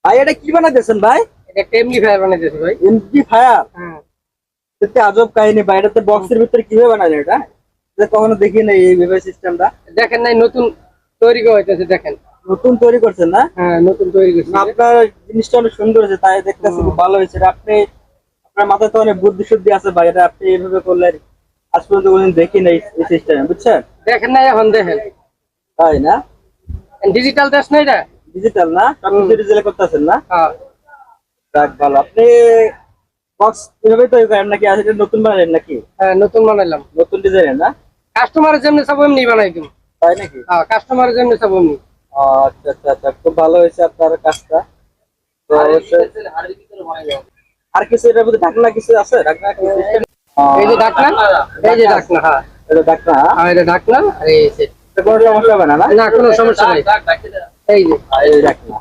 ভাই এটা কি বানাইতেছেন ভাই? এটা একটা এমপ্লিফায়ার বানাইতেছি ভাই। এমপ্লিফায়ার? হ্যাঁ। এটা আজব কাহিনী ভাই, এটাতে বক্সের ভিতরে কিভাবে বানালেন এটা? এটা কখনো দেখি নাই এইভাবে সিস্টেমটা। দেখেন নাই, নতুন তৈরি হইতেছে, দেখেন। নতুন তৈরি করছেন না? হ্যাঁ, নতুন তৈরি করছি। না, আপনার জিনিসটা অনেক সুন্দর হয়েছে, তাই দেখতেছি খুব ভালো হয়েছে। এটা আপনি, আপনার মাথায় তো অনেক বুদ্ধি শুদ্ধি আছে ভাই, এটা আপনি এইভাবে করলেন আজ পর্যন্ত কোনদিন দেখি নাই এই সিস্টেমে, বুঝছেন? দেখেন নাই, এখন দেখেন। তাই না? ডিজিটাল টেস্ট না এটা? ডিজিটাল না, সবকিছু ডিজিটাল করতেছেন না? হ্যাঁ। যাক ভালো। আপনি বক্স এভাবে তৈরি করেন নাকি, আর এটা নতুন বানালেন নাকি? হ্যাঁ, নতুন বানাইলাম। নতুন ডিজাইনের না? কাস্টমারের জন্য সব এমনি বানাই দিই। তাই নাকি? হ্যাঁ, কাস্টমারের জন্য সব এমনি। আচ্ছা আচ্ছা আচ্ছা, খুব ভালো হয়েছে আপনার কাজটা। তো অবশ্যই আর কিছু এটার মধ্যে ঢাকনা কিছু আছে? ঢাকনা কি system? এই যে ঢাকনা, এই যে ঢাকনা। হ্যাঁ, এটা ঢাকনা, আর এটা ঢাকনা, আর এই যে। এটা কোনো সমস্যা হবে না না? না, কোনো সমস্যা নাই। এই যে এই ঢাকনা।